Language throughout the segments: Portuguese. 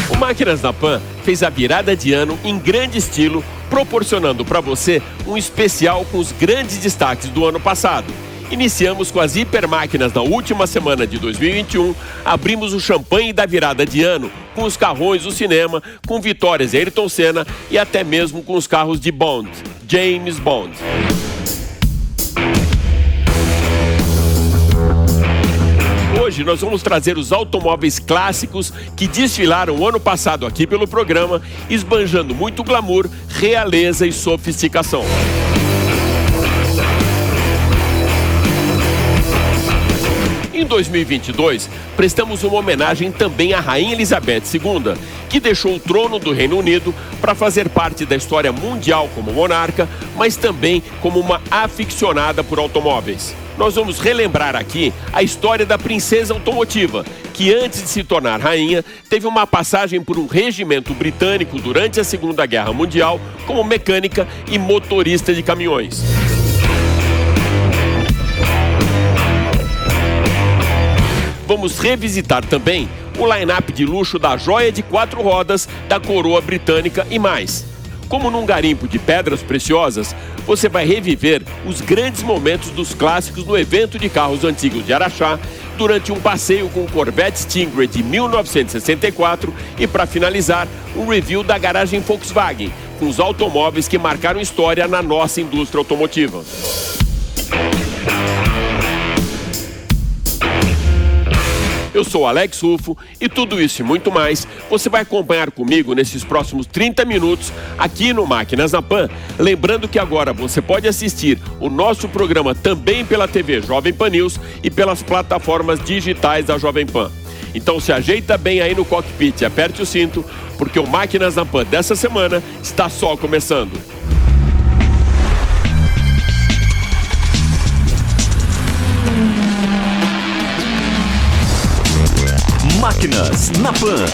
O Máquinas na Pan fez a virada de ano em grande estilo, proporcionando para você um especial com os grandes destaques do ano passado. Iniciamos com as hipermáquinas na última semana de 2021, abrimos o champanhe da virada de ano com os carrões do cinema, com vitórias de Ayrton Senna e até mesmo com os carros de Bond, James Bond. Hoje nós vamos trazer os automóveis clássicos que desfilaram o ano passado aqui pelo programa, esbanjando muito glamour, realeza e sofisticação. Em 2022, prestamos uma homenagem também à Rainha Elizabeth II, que deixou o trono do Reino Unido para fazer parte da história mundial como monarca, mas também como uma aficionada por automóveis. Nós vamos relembrar aqui a história da princesa automotiva, que antes de se tornar rainha, teve uma passagem por um regimento britânico durante a Segunda Guerra Mundial como mecânica e motorista de caminhões. Vamos revisitar também o line-up de luxo da joia de 4 rodas da coroa britânica e mais. Como num garimpo de pedras preciosas, você vai reviver os grandes momentos dos clássicos no evento de carros antigos de Araxá, durante um passeio com o Corvette Stingray de 1964 e, para finalizar, um review da garagem Volkswagen, com os automóveis que marcaram história na nossa indústria automotiva. Eu sou Alex Rufo e tudo isso e muito mais você vai acompanhar comigo nesses próximos 30 minutos aqui no Máquinas na Pan. Lembrando que agora você pode assistir o nosso programa também pela TV Jovem Pan News e pelas plataformas digitais da Jovem Pan. Então se ajeita bem aí no cockpit e aperte o cinto, porque o Máquinas na Pan dessa semana está só começando. Máquinas na Pan.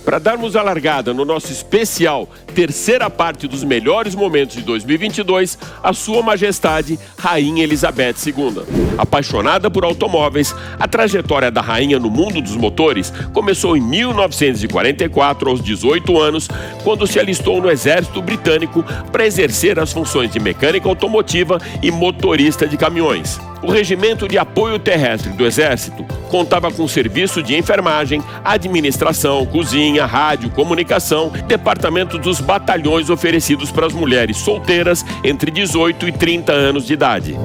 Para darmos a largada no nosso especial terceira parte dos melhores momentos de 2022, a Sua Majestade Rainha Elizabeth II. Apaixonada por automóveis, a trajetória da rainha no mundo dos motores começou em 1944, aos 18 anos, quando se alistou no Exército Britânico para exercer as funções de mecânica automotiva e motorista de caminhões. O Regimento de Apoio Terrestre do Exército contava com serviço de enfermagem, administração, cozinha, rádio, comunicação, departamento dos batalhões oferecidos para as mulheres solteiras entre 18 e 30 anos de idade.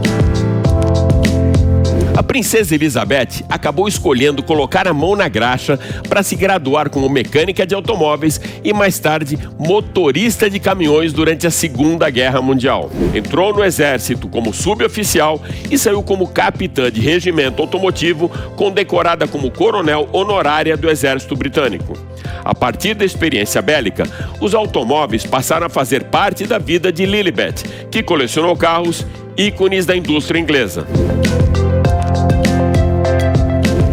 A princesa Elizabeth acabou escolhendo colocar a mão na graxa para se graduar como mecânica de automóveis e mais tarde motorista de caminhões durante a Segunda Guerra Mundial. Entrou no exército como suboficial e saiu como capitã de regimento automotivo, condecorada como coronel honorária do Exército Britânico. A partir da experiência bélica, os automóveis passaram a fazer parte da vida de Lilibet, que colecionou carros, ícones da indústria inglesa.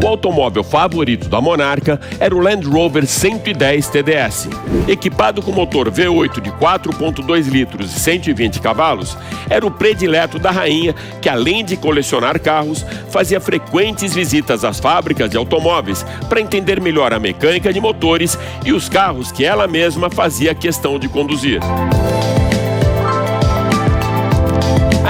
O automóvel favorito da monarca era o Land Rover 110 TDS. Equipado com motor V8 de 4,2 litros e 120 cavalos, era o predileto da rainha, que além de colecionar carros, fazia frequentes visitas às fábricas de automóveis para entender melhor a mecânica de motores e os carros que ela mesma fazia questão de conduzir.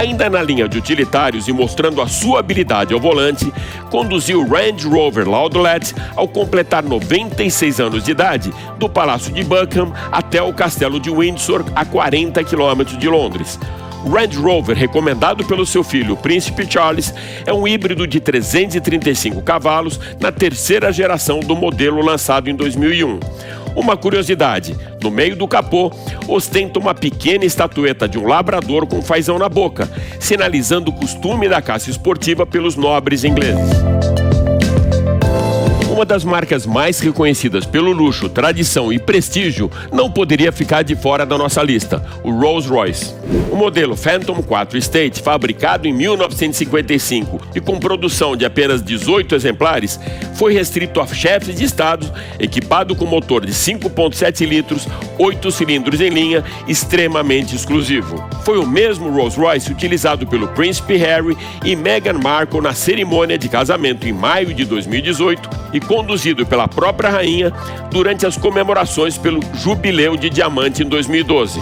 Ainda na linha de utilitários e mostrando a sua habilidade ao volante, conduziu o Range Rover Laudlet ao completar 96 anos de idade, do Palácio de Buckingham até o Castelo de Windsor, a 40 quilômetros de Londres. O Range Rover, recomendado pelo seu filho, o Príncipe Charles, é um híbrido de 335 cavalos na terceira geração do modelo lançado em 2001. Uma curiosidade, no meio do capô, ostenta uma pequena estatueta de um labrador com fazão na boca, sinalizando o costume da caça esportiva pelos nobres ingleses. Uma das marcas mais reconhecidas pelo luxo, tradição e prestígio não poderia ficar de fora da nossa lista, o Rolls-Royce. O modelo Phantom 4 Estate, fabricado em 1955 e com produção de apenas 18 exemplares, foi restrito a chefes de estado, equipado com motor de 5,7 litros, 8 cilindros em linha, extremamente exclusivo. Foi o mesmo Rolls-Royce utilizado pelo Príncipe Harry e Meghan Markle na cerimônia de casamento em maio de 2018 e conduzido pela própria rainha durante as comemorações pelo Jubileu de Diamante em 2012.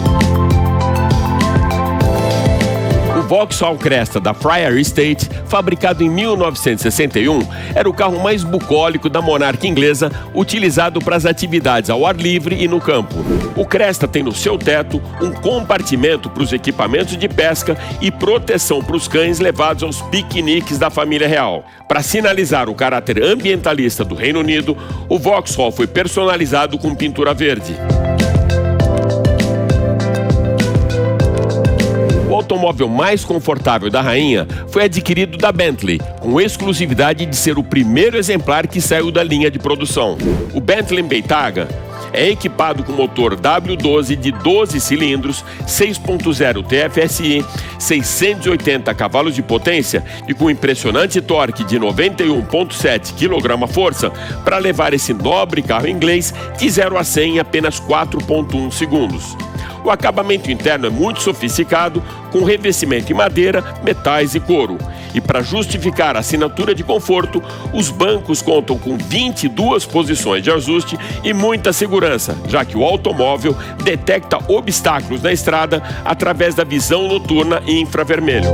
O Vauxhall Cresta da Friar Estate, fabricado em 1961, era o carro mais bucólico da monarca inglesa, utilizado para as atividades ao ar livre e no campo. O Cresta tem no seu teto um compartimento para os equipamentos de pesca e proteção para os cães levados aos piqueniques da família real. Para sinalizar o caráter ambientalista do Reino Unido, o Vauxhall foi personalizado com pintura verde. O automóvel mais confortável da rainha foi adquirido da Bentley, com exclusividade de ser o primeiro exemplar que saiu da linha de produção. O Bentley Bentayga é equipado com motor W12 de 12 cilindros, 6.0 TFSI, 680 cavalos de potência e com impressionante torque de 91,7 kgf para levar esse nobre carro inglês de 0 a 100 em apenas 4,1 segundos. O acabamento interno é muito sofisticado, com revestimento em madeira, metais e couro. E para justificar a assinatura de conforto, os bancos contam com 22 posições de ajuste e muita segurança, já que o automóvel detecta obstáculos na estrada através da visão noturna e infravermelho.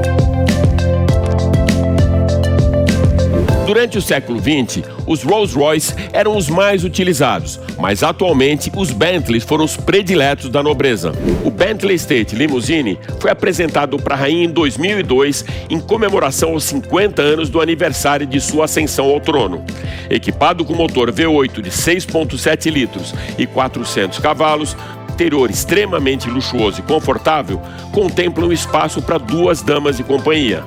Durante o século XX, os Rolls-Royce eram os mais utilizados, mas atualmente os Bentleys foram os prediletos da nobreza. O Bentley Estate Limousine foi apresentado para a rainha em 2002 em comemoração aos 50 anos do aniversário de sua ascensão ao trono. Equipado com motor V8 de 6,7 litros e 400 cavalos, interior extremamente luxuoso e confortável, contempla um espaço para 2 damas de companhia.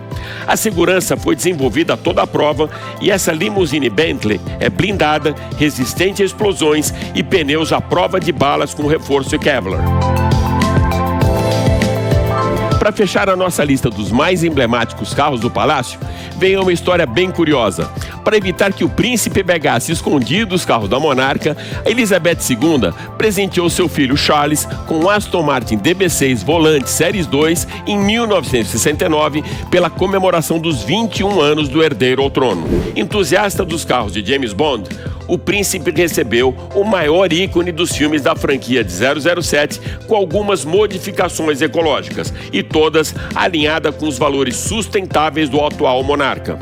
A segurança foi desenvolvida a toda a prova e essa limusine Bentley é blindada, resistente a explosões e pneus à prova de balas com reforço Kevlar. Para fechar a nossa lista dos mais emblemáticos carros do palácio, vem uma história bem curiosa. Para evitar que o príncipe pegasse escondido os carros da monarca, a Elizabeth II presenteou seu filho Charles com o Aston Martin DB6 Volante Series 2 em 1969 pela comemoração dos 21 anos do herdeiro ao trono. Entusiasta dos carros de James Bond, o príncipe recebeu o maior ícone dos filmes da franquia de 007 com algumas modificações ecológicas e todas alinhadas com os valores sustentáveis do atual monarca.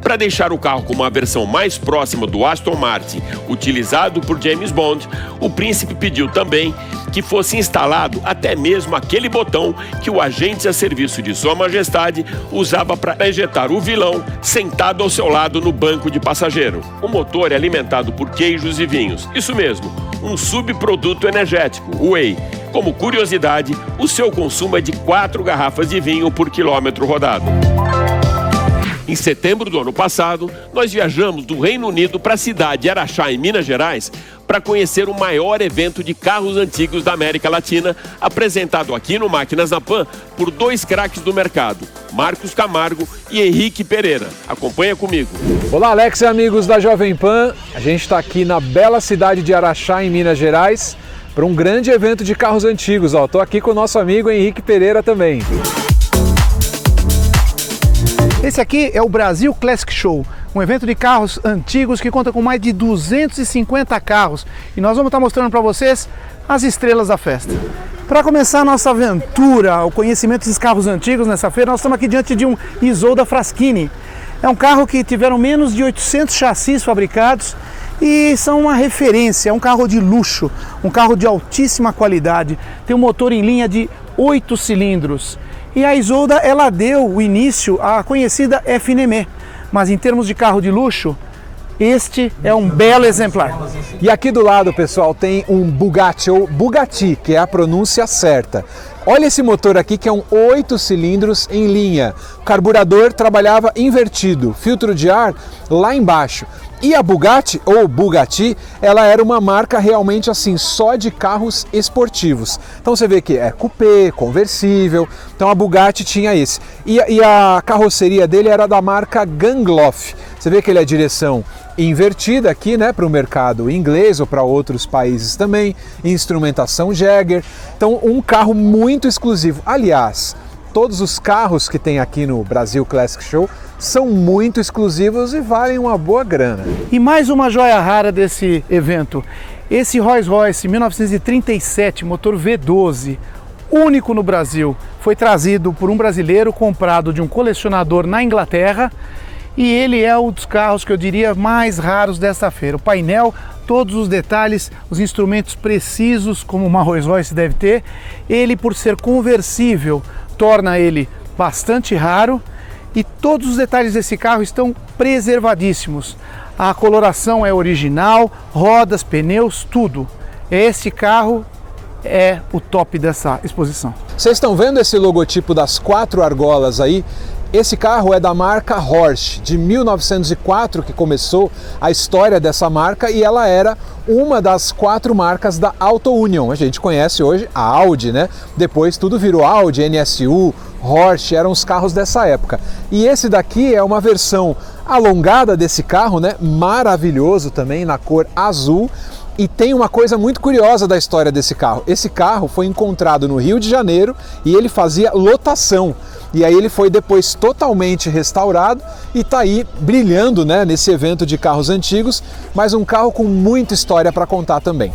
Para deixar o carro com uma versão mais próxima do Aston Martin utilizado por James Bond, o príncipe pediu também que fosse instalado até mesmo aquele botão que o agente a serviço de Sua Majestade usava para ejetar o vilão sentado ao seu lado no banco de passageiro. O motor é alimentado por queijos e vinhos, isso mesmo, um subproduto energético, o whey. Como curiosidade, o seu consumo é de 4 garrafas de vinho por quilômetro rodado. Em setembro do ano passado, nós viajamos do Reino Unido para a cidade de Araxá, em Minas Gerais, para conhecer o maior evento de carros antigos da América Latina, apresentado aqui no Máquinas na Pan por 2 craques do mercado, Marcos Camargo e Henrique Pereira. Acompanha comigo. Olá, Alex e amigos da Jovem Pan. A gente está aqui na bela cidade de Araxá, em Minas Gerais, para um grande evento de carros antigos. Estou aqui com o nosso amigo Henrique Pereira também. Esse aqui é o Brasil Classic Show, um evento de carros antigos que conta com mais de 250 carros. E nós vamos estar mostrando para vocês as estrelas da festa. Para começar a nossa aventura, o conhecimento desses carros antigos nessa feira, nós estamos aqui diante de um Isolda Fraschini. É um carro que tiveram menos de 800 chassis fabricados e são uma referência, é um carro de luxo, um carro de altíssima qualidade. Tem um motor em linha de 8 cilindros. E a Isolda, ela deu o início à conhecida F-Nemé, mas em termos de carro de luxo, este é um belo exemplar. E aqui do lado, pessoal, tem um Bugatti, ou Bugatti, que é a pronúncia certa. Olha esse motor aqui, que é um 8 cilindros em linha. O carburador trabalhava invertido, filtro de ar lá embaixo. E a Bugatti, ou Bugatti, ela era uma marca realmente assim, só de carros esportivos. Então você vê que é coupé, conversível, então a Bugatti tinha esse. E a carroceria dele era da marca Gangloff. Você vê que ele é direção invertida aqui, né, para o mercado inglês ou para outros países também, instrumentação Jagger. Então, um carro muito exclusivo. Aliás, todos os carros que tem aqui no Brasil Classic Show são muito exclusivos e valem uma boa grana. E mais uma joia rara desse evento, esse Rolls-Royce 1937, motor V12, único no Brasil, foi trazido por um brasileiro, comprado de um colecionador na Inglaterra, e ele é um dos carros que eu diria mais raros desta feira. O painel, todos os detalhes, os instrumentos precisos, como uma Rolls-Royce deve ter. Ele, por ser conversível, torna ele bastante raro, e todos os detalhes desse carro estão preservadíssimos. A coloração é original, rodas, pneus, tudo. Esse carro é o top dessa exposição. Vocês estão vendo esse logotipo das 4 argolas aí? Esse carro é da marca Horsch, de 1904 que começou a história dessa marca, e ela era uma das 4 marcas da Auto Union. A gente conhece hoje a Audi, né? Depois tudo virou Audi, NSU, Horsch, eram os carros dessa época. E esse daqui é uma versão alongada desse carro, né? Maravilhoso também, na cor azul. E tem uma coisa muito curiosa da história desse carro. Esse carro foi encontrado no Rio de Janeiro e ele fazia lotação. E aí ele foi depois totalmente restaurado e está aí brilhando, né, nesse evento de carros antigos, mas um carro com muita história para contar também.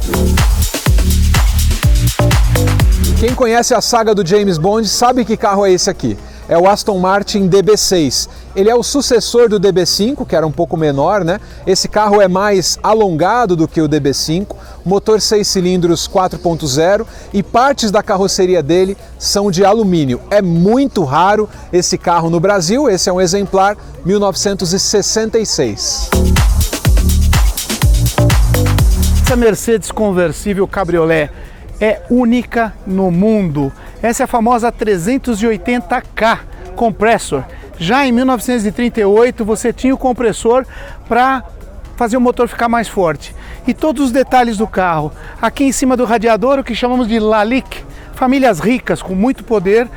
Quem conhece a saga do James Bond sabe que carro é esse aqui. É o Aston Martin DB6. Ele é o sucessor do DB5, que era um pouco menor, né? Esse carro é mais alongado do que o DB5, motor 6 cilindros 4.0 e partes da carroceria dele são de alumínio. É muito raro esse carro no Brasil, esse é um exemplar 1966. Essa Mercedes conversível cabriolé é única no mundo. Essa é a famosa 380K Compressor. Já em 1938 você tinha o compressor para fazer o motor ficar mais forte. E todos os detalhes do carro. Aqui em cima do radiador, o que chamamos de Lalique, famílias ricas com muito poder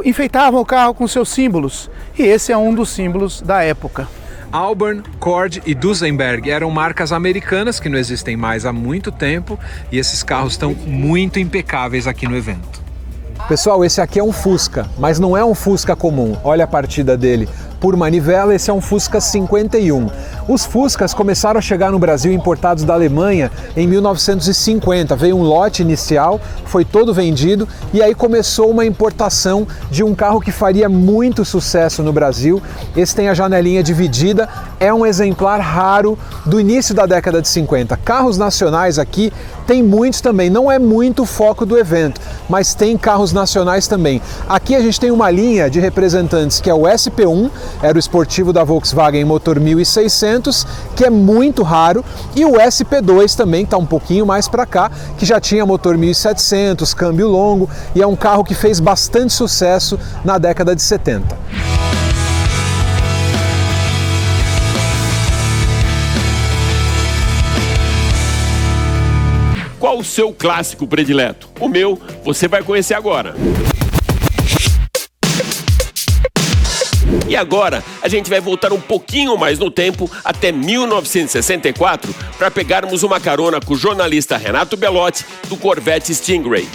enfeitavam o carro com seus símbolos. E esse é um dos símbolos da época. Auburn, Cord e Duesenberg eram marcas americanas que não existem mais há muito tempo e esses carros estão muito impecáveis aqui no evento. Pessoal, esse aqui é um Fusca, mas não é um Fusca comum. Olha a partida dele. Por manivela, esse é um Fusca 51. Os Fuscas começaram a chegar no Brasil importados da Alemanha em 1950. Veio um lote inicial, foi todo vendido e aí começou uma importação de um carro que faria muito sucesso no Brasil. Esse tem a janelinha dividida, é um exemplar raro do início da década de 50. Carros nacionais aqui tem muitos também, não é muito o foco do evento, mas tem carros nacionais também. Aqui a gente tem uma linha de representantes que é o SP1, era o esportivo da Volkswagen motor 1600, que é muito raro, e o SP2 também está um pouquinho mais para cá, que já tinha motor 1700, câmbio longo, e é um carro que fez bastante sucesso na década de 70. Qual o seu clássico predileto? O meu, você vai conhecer agora. E agora, a gente vai voltar um pouquinho mais no tempo, até 1964, para pegarmos uma carona com o jornalista Renato Belotti, do Corvette Stingray.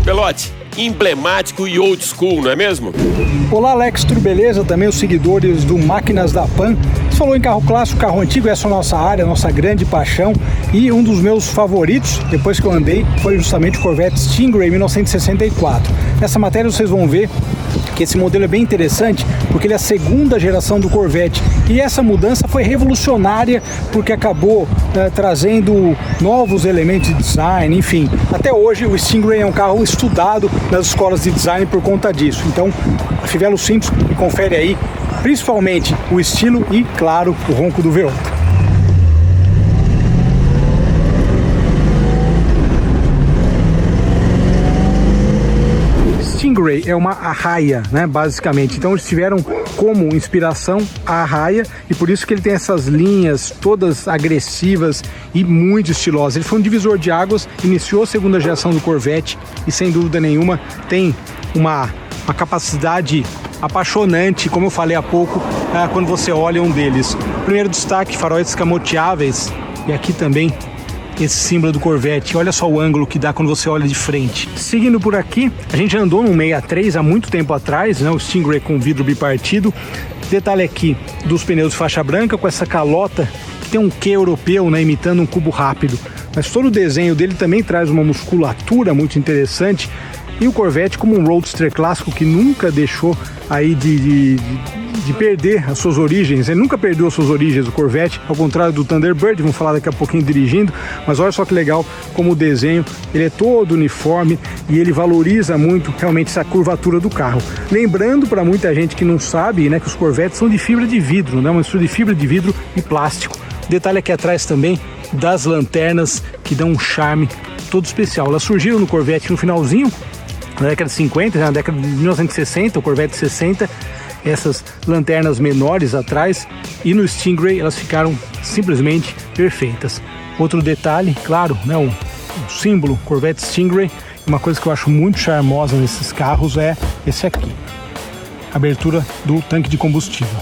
Belotti, emblemático e old school, não é mesmo? Olá Alex, tudo beleza? Também os seguidores do Máquinas da Pan. Você falou em carro clássico, carro antigo, essa é a nossa área, a nossa grande paixão. E um dos meus favoritos, depois que eu andei, foi justamente o Corvette Stingray 1964. Nessa matéria vocês vão ver que esse modelo é bem interessante, porque ele é a segunda geração do Corvette. E essa mudança foi revolucionária, porque acabou trazendo novos elementos de design, enfim. Até hoje o Stingray é um carro estudado nas escolas de design por conta disso. Então, afivela os cintos e confere aí, principalmente o estilo e, claro, o ronco do V8. Stingray é uma arraia, né, basicamente. Então eles tiveram como inspiração a arraia e por isso que ele tem essas linhas todas agressivas e muito estilosas. Ele foi um divisor de águas, iniciou a segunda geração do Corvette e sem dúvida nenhuma tem uma capacidade apaixonante, como eu falei há pouco, quando você olha um deles. Primeiro destaque, faróis escamoteáveis e aqui também esse símbolo do Corvette. Olha só o ângulo que dá quando você olha de frente. Seguindo por aqui, a gente andou num 63 há muito tempo atrás, né, o Stingray com vidro bipartido. Detalhe aqui dos pneus de faixa branca com essa calota que tem um quê europeu, né, imitando um cubo rápido. Mas todo o desenho dele também traz uma musculatura muito interessante. E o Corvette como um roadster clássico que nunca deixou aí de perder as suas origens. Ele nunca perdeu as suas origens, o Corvette, ao contrário do Thunderbird, vamos falar daqui a pouquinho dirigindo, mas olha só que legal como o desenho, ele é todo uniforme e ele valoriza muito realmente essa curvatura do carro. Lembrando para muita gente que não sabe, né, que os Corvettes são de fibra de vidro, né, uma mistura de fibra de vidro e plástico. Detalhe aqui atrás também das lanternas que dão um charme todo especial. Elas surgiram no Corvette no finalzinho na década de 50, na década de 1960, o Corvette 60, essas lanternas menores atrás, e no Stingray elas ficaram simplesmente perfeitas. Outro detalhe, claro, né, o símbolo Corvette Stingray, uma coisa que eu acho muito charmosa nesses carros é esse aqui, abertura do tanque de combustível.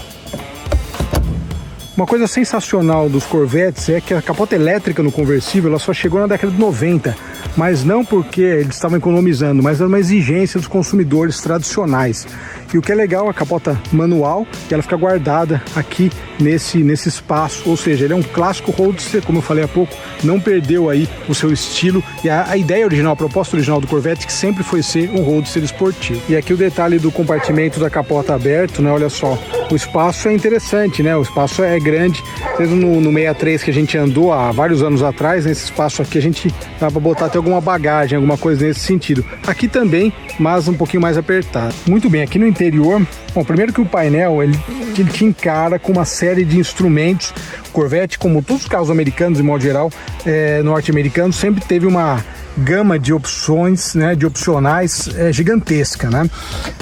Uma coisa sensacional dos Corvettes é que a capota elétrica no conversível ela só chegou na década de 90, mas não porque eles estavam economizando, mas era uma exigência dos consumidores tradicionais. E o que é legal, a capota manual, ela fica guardada aqui nesse espaço, ou seja, ele é um clássico roadster, como eu falei há pouco, não perdeu aí o seu estilo e a ideia original, a proposta original do Corvette que sempre foi ser um roadster esportivo. E aqui o detalhe do compartimento da capota aberto, né, olha só, o espaço é interessante, né, o espaço é grande, mesmo no 63 que a gente andou há vários anos atrás, nesse espaço aqui a gente dá para botar até alguma bagagem, alguma coisa nesse sentido. Aqui também, mas um pouquinho mais apertado. Muito bem, aqui no interior, bom, primeiro que o painel, ele te encara com uma série de instrumentos. O Corvette, como todos os carros americanos, de modo geral, norte-americanos, sempre teve uma gama de opções, né, de opcionais gigantesca, né?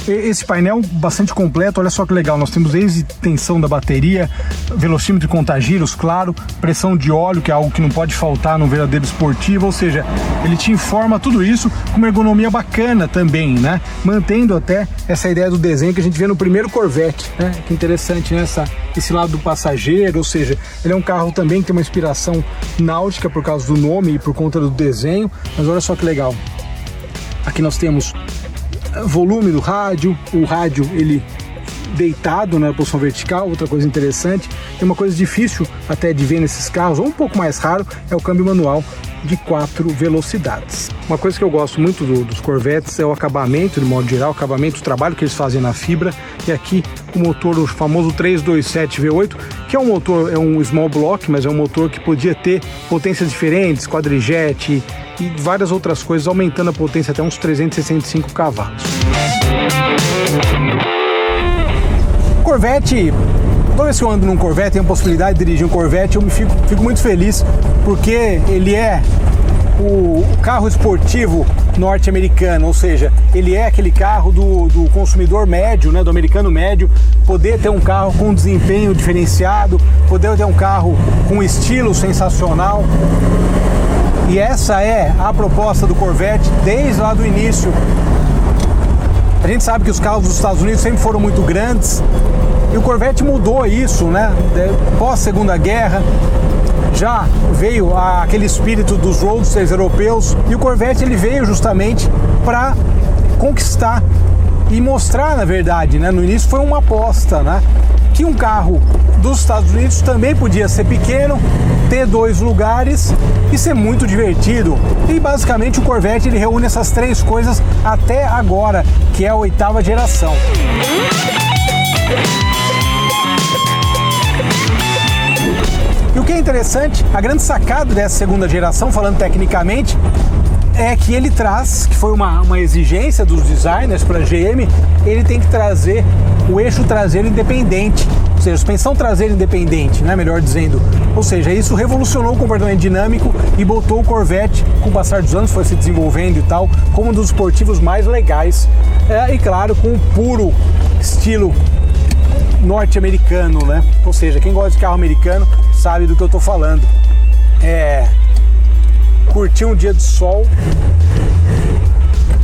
Esse painel bastante completo, olha só que legal, nós temos desde tensão da bateria, velocímetro e contagiros, claro, pressão de óleo, que é algo que não pode faltar num verdadeiro esportivo, ou seja, ele te informa tudo isso com uma ergonomia bacana também, né? Mantendo até essa ideia do desenho que a gente vê no primeiro Corvette, né? Que interessante, né? Esse lado do passageiro, ou seja, ele é um carro também que tem uma inspiração náutica por causa do nome e por conta do desenho, mas olha só que legal. Aqui nós temos volume do rádio, o rádio ele deitado na posição vertical, outra coisa interessante. Tem uma coisa difícil até de ver nesses carros, ou um pouco mais raro, é o câmbio manual de 4 velocidades. Uma coisa que eu gosto muito dos Corvettes é o acabamento, de modo geral, o acabamento, o trabalho que eles fazem na fibra. E aqui o motor, o famoso 327 V8, que é um motor, é um small block, mas é um motor que podia ter potências diferentes, quadrijet e várias outras coisas, aumentando a potência até uns 365 cavalos. Corvette, toda vez que eu ando num Corvette, tenho a possibilidade de dirigir um Corvette, eu fico muito feliz, porque ele é o carro esportivo norte-americano, ou seja, ele é aquele carro do consumidor médio, né, do americano médio, poder ter um carro com desempenho diferenciado, poder ter um carro com estilo sensacional. E essa é a proposta do Corvette desde lá do início. A gente sabe que os carros dos Estados Unidos sempre foram muito grandes e o Corvette mudou isso, né? Pós Segunda Guerra já veio aquele espírito dos roadsters europeus e o Corvette ele veio justamente para conquistar e mostrar, na verdade, né? No início foi uma aposta, né? Que um carro dos Estados Unidos também podia ser pequeno, ter 2 lugares e ser muito divertido. E basicamente o Corvette ele reúne essas 3 coisas até agora, que é a 8ª geração. E o que é interessante, a grande sacada dessa 2ª geração, falando tecnicamente, é que ele traz, que foi uma exigência dos designers para a GM, ele tem que trazer o eixo traseiro independente. Ou seja, suspensão traseira independente, né, melhor dizendo. Ou seja, isso revolucionou o comportamento dinâmico e botou o Corvette, com o passar dos anos, foi se desenvolvendo e tal, como um dos esportivos mais legais. E claro, com o puro estilo norte-americano, né? Ou seja, quem gosta de carro americano sabe do que eu tô falando. Curtir um dia de sol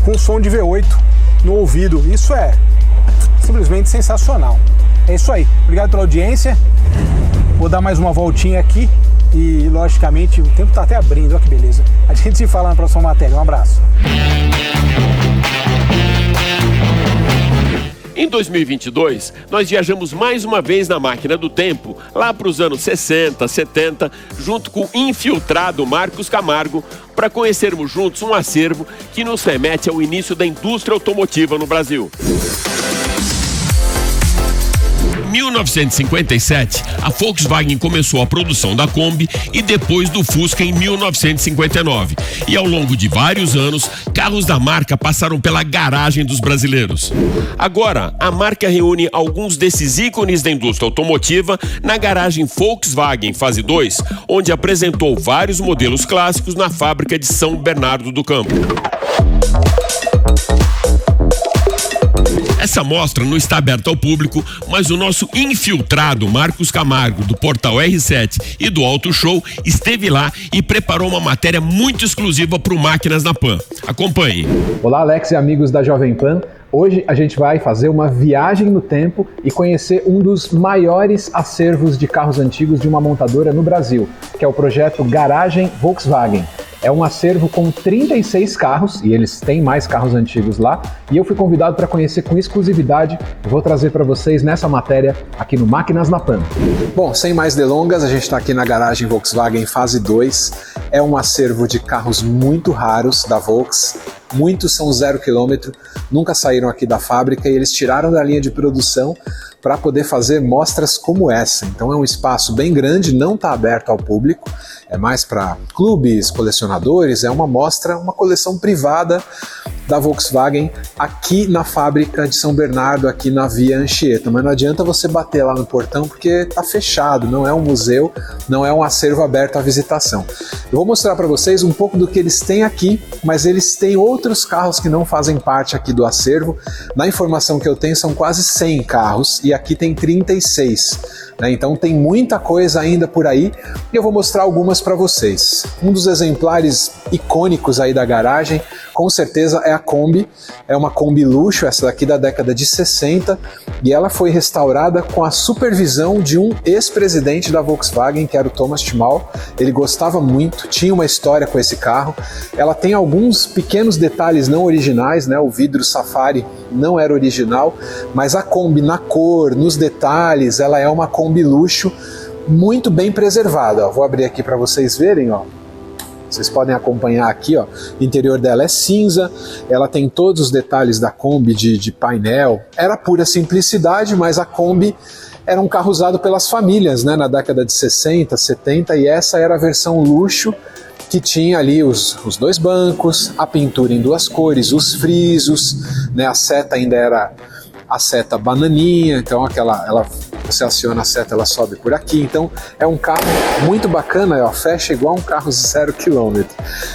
com som de V8 no ouvido, isso é simplesmente sensacional. É isso aí, obrigado pela audiência. Vou dar mais uma voltinha aqui e, logicamente, o tempo tá até abrindo, olha que beleza. A gente se fala na próxima matéria, um abraço. Em 2022, nós viajamos mais uma vez na máquina do tempo, lá para os anos 60, 70, junto com o infiltrado Marcos Camargo, para conhecermos juntos um acervo que nos remete ao início da indústria automotiva no Brasil. Em 1957, a Volkswagen começou a produção da Kombi e depois do Fusca em 1959. E ao longo de vários anos, carros da marca passaram pela garagem dos brasileiros. Agora, a marca reúne alguns desses ícones da indústria automotiva na garagem Volkswagen Fase 2, onde apresentou vários modelos clássicos na fábrica de São Bernardo do Campo. Essa mostra não está aberta ao público, mas o nosso infiltrado Marcos Camargo, do portal R7 e do Auto Show, esteve lá e preparou uma matéria muito exclusiva para o Máquinas na Pan. Acompanhe. Olá, Alex e amigos da Jovem Pan. Hoje a gente vai fazer uma viagem no tempo e conhecer um dos maiores acervos de carros antigos de uma montadora no Brasil, que é o projeto Garagem Volkswagen. É um acervo com 36 carros, e eles têm mais carros antigos lá, e eu fui convidado para conhecer com exclusividade e vou trazer para vocês nessa matéria aqui no Máquinas na Pan. Bom, sem mais delongas, a gente está aqui na garagem Volkswagen Fase 2. É um acervo de carros muito raros da Volks. Muitos são 0 km, nunca saíram aqui da fábrica e eles tiraram da linha de produção para poder fazer mostras como essa. Então é um espaço bem grande, não está aberto ao público, é mais para clubes, colecionadores, é uma mostra, uma coleção privada da Volkswagen aqui na fábrica de São Bernardo, aqui na Via Anchieta. Mas não adianta você bater lá no portão porque está fechado, não é um museu, não é um acervo aberto à visitação. Eu vou mostrar para vocês um pouco do que eles têm aqui, mas eles têm outros carros que não fazem parte aqui do acervo. Na informação que eu tenho são quase 100 carros e aqui tem 36. Então tem muita coisa ainda por aí e eu vou mostrar algumas para vocês. Um dos exemplares icônicos aí da garagem, com certeza, é a Kombi. É uma Kombi luxo, essa daqui da década de 60, e ela foi restaurada com a supervisão de um ex-presidente da Volkswagen, que era o Thomas Tschmal. Ele gostava muito, tinha uma história com esse carro. Ela tem alguns pequenos detalhes não originais, né? O vidro Safari não era original, mas a Kombi na cor, nos detalhes, ela é uma Kombi luxo muito bem preservada. Vou abrir aqui para vocês verem, ó. Vocês podem acompanhar aqui, ó. O interior dela é cinza, ela tem todos os detalhes da Kombi de painel. Era pura simplicidade, mas a Kombi era um carro usado pelas famílias, né, na década de 60, 70, e essa era a versão luxo, que tinha ali os dois bancos, a pintura em duas cores, os frisos, né, a seta ainda era a seta bananinha, então você aciona a seta, ela sobe por aqui. Então é um carro muito bacana, ó, fecha igual um carro 0 km.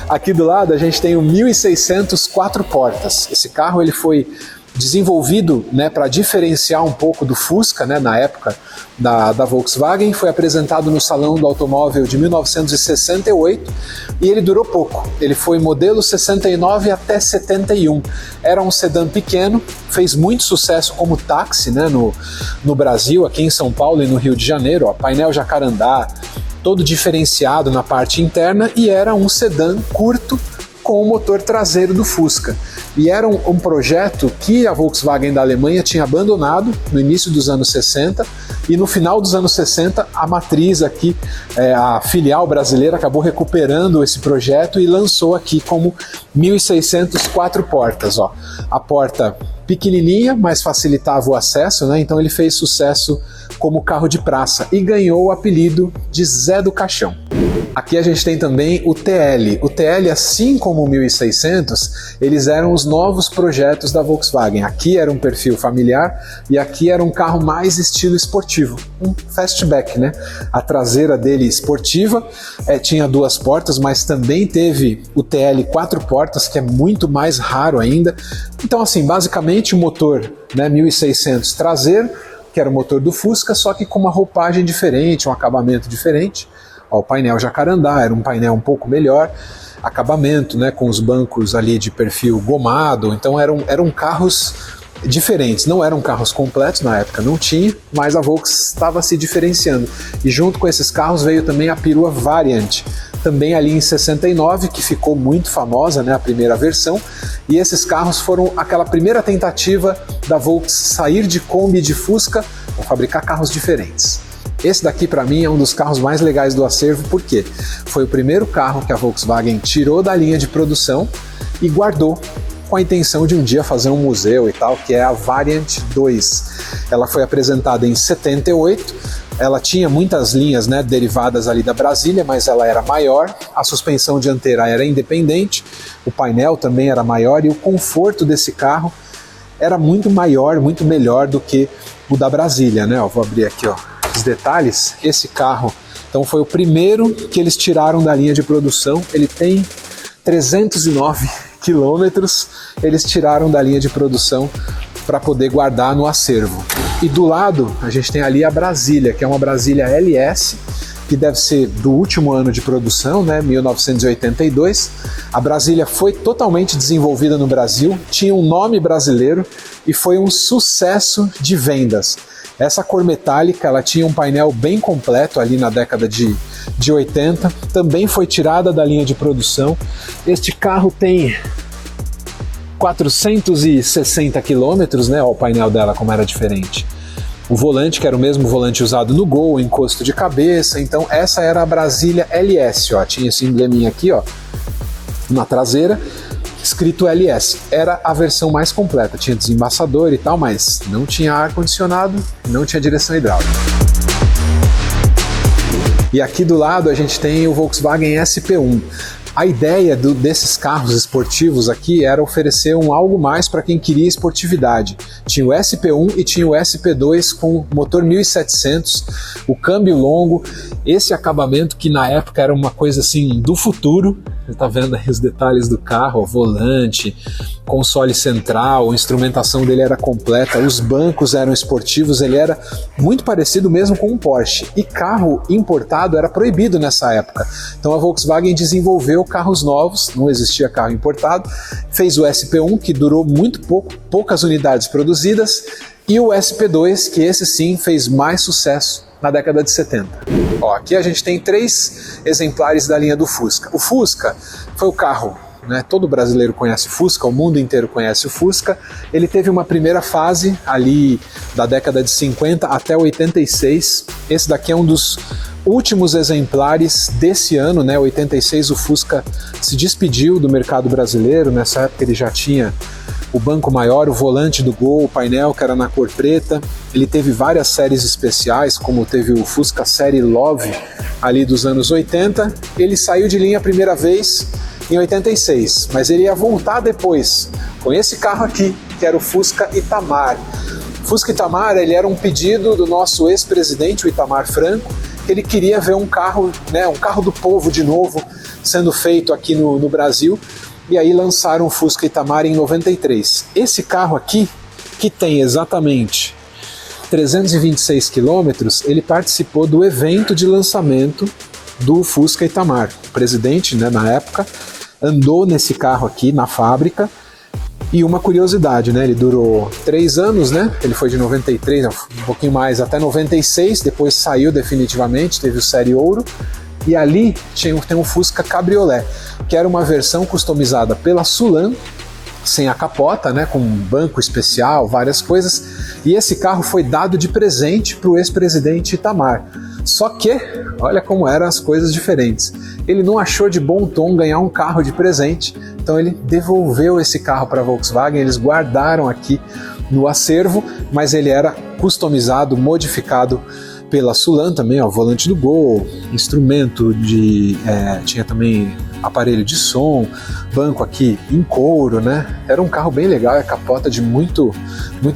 Aqui do lado a gente tem o 1600 4 portas. Esse carro ele foi desenvolvido, né, para diferenciar um pouco do Fusca, né, na época da Volkswagen. Foi apresentado no Salão do Automóvel de 1968 e ele durou pouco. Ele foi modelo 69 até 71. Era um sedã pequeno, fez muito sucesso como táxi, né, no Brasil, aqui em São Paulo e no Rio de Janeiro. Ó, painel jacarandá, todo diferenciado na parte interna, e era um sedã curto com o motor traseiro do Fusca. E era um projeto que a Volkswagen da Alemanha tinha abandonado no início dos anos 60, e no final dos anos 60 a matriz aqui, a filial brasileira, acabou recuperando esse projeto e lançou aqui como 1600 4 portas. Ó. A porta pequenininha, mas facilitava o acesso, né? Então ele fez sucesso como carro de praça e ganhou o apelido de Zé do Caixão. Aqui a gente tem também o TL. O TL, assim como o 1600, eles eram os novos projetos da Volkswagen. Aqui era um perfil familiar e aqui era um carro mais estilo esportivo, um fastback, né? A traseira dele esportiva, tinha 2 portas, mas também teve o TL 4 portas, que é muito mais raro ainda. Então, assim, basicamente o motor, né, 1600 traseiro, que era o motor do Fusca, só que com uma roupagem diferente, um acabamento diferente. Ó, o painel jacarandá era um painel um pouco melhor, acabamento, né, com os bancos ali de perfil gomado, então eram carros diferentes, não eram carros completos na época, não tinha, mas a Volks estava se diferenciando. E junto com esses carros veio também a perua Variant, também ali em 69, que ficou muito famosa, né, a primeira versão, e esses carros foram aquela primeira tentativa da Volks sair de Kombi e de Fusca para fabricar carros diferentes. Esse daqui para mim é um dos carros mais legais do acervo, porque foi o primeiro carro que a Volkswagen tirou da linha de produção e guardou com a intenção de um dia fazer um museu e tal, que é a Variant 2. Ela foi apresentada em 78, ela tinha muitas linhas, né, derivadas ali da Brasília, mas ela era maior, a suspensão dianteira era independente, o painel também era maior e o conforto desse carro era muito maior, muito melhor do que o da Brasília, né? Ó, vou abrir aqui, ó, os detalhes. Esse carro, então, foi o primeiro que eles tiraram da linha de produção. Ele tem 309 quilômetros, eles tiraram da linha de produção para poder guardar no acervo. E do lado a gente tem ali a Brasília, que é uma Brasília LS, que deve ser do último ano de produção, né, 1982. A Brasília foi totalmente desenvolvida no Brasil, tinha um nome brasileiro e foi um sucesso de vendas. Essa cor metálica, ela tinha um painel bem completo ali na década de 80, também foi tirada da linha de produção. Este carro tem 460 quilômetros, né, ó, o painel dela como era diferente. O volante, que era o mesmo volante usado no Gol, encosto de cabeça, então essa era a Brasília LS, ó, tinha esse embleminha aqui, ó, na traseira, escrito LS. Era a versão mais completa, tinha desembaçador e tal, mas não tinha ar-condicionado, não tinha direção hidráulica. E aqui do lado a gente tem o Volkswagen SP1. A ideia desses carros esportivos aqui era oferecer algo mais para quem queria esportividade. Tinha o SP1 e tinha o SP2 com motor 1700, o câmbio longo, esse acabamento que na época era uma coisa assim do futuro. Você está vendo aí os detalhes do carro, o volante, console central, a instrumentação dele era completa, os bancos eram esportivos, ele era muito parecido mesmo com um Porsche. E carro importado era proibido nessa época. Então a Volkswagen desenvolveu carros novos, não existia carro importado, fez o SP1, que durou muito poucas unidades produzidas, e o SP2, que esse sim fez mais sucesso na década de 70. Ó, aqui a gente tem 3 exemplares da linha do Fusca. O Fusca foi o carro, né, todo brasileiro conhece o Fusca, o mundo inteiro conhece o Fusca. Ele teve uma primeira fase ali da década de 50 até 86. Esse daqui é um dos últimos exemplares desse ano, né? 86, o Fusca se despediu do mercado brasileiro. Nessa época ele já tinha o banco maior, o volante do Gol, o painel que era na cor preta. Ele teve várias séries especiais, como teve o Fusca Série Love ali dos anos 80. Ele saiu de linha a primeira vez em 86, mas ele ia voltar depois com esse carro aqui, que era o Fusca Itamar. O Fusca Itamar, ele era um pedido do nosso ex-presidente, o Itamar Franco, que ele queria ver um carro, né, um carro do povo de novo sendo feito aqui no Brasil. E aí lançaram o Fusca Itamar em 93. Esse carro aqui, que tem exatamente 326 quilômetros, ele participou do evento de lançamento do Fusca Itamar. O presidente, né, na época, andou nesse carro aqui na fábrica. E uma curiosidade, né, ele durou 3 anos, né, ele foi de 93, um pouquinho mais, até 96, depois saiu definitivamente, teve o Série Ouro. E ali tem um Fusca Cabriolet, que era uma versão customizada pela Sulan, sem a capota, né, com um banco especial, várias coisas. E esse carro foi dado de presente para o ex-presidente Itamar. Só que, olha como eram as coisas diferentes. Ele não achou de bom tom ganhar um carro de presente, então ele devolveu esse carro para a Volkswagen, eles guardaram aqui no acervo, mas ele era customizado, modificado pela Sulan também, ó, volante do Gol, instrumento tinha também aparelho de som, banco aqui em couro, né? Era um carro bem legal, a capota de muito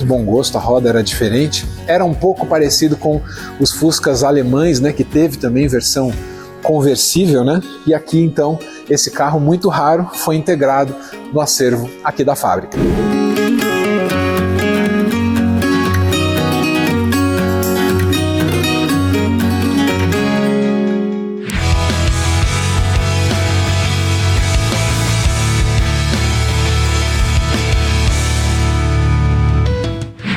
bom gosto, a roda era diferente. Era um pouco parecido com os Fuscas alemães, né? Que teve também versão conversível, né? E aqui então esse carro muito raro foi integrado no acervo aqui da fábrica.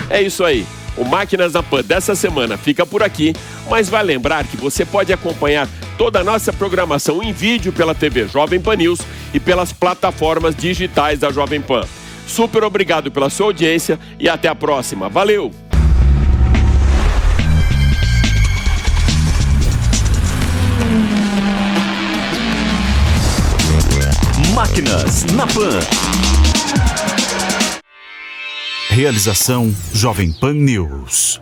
É isso aí, o Máquinas na Pan dessa semana fica por aqui, mas vai lembrar que você pode acompanhar toda a nossa programação em vídeo pela TV Jovem Pan News e pelas plataformas digitais da Jovem Pan. Super obrigado pela sua audiência e até a próxima. Valeu! Máquinas na Pan. Realização Jovem Pan News.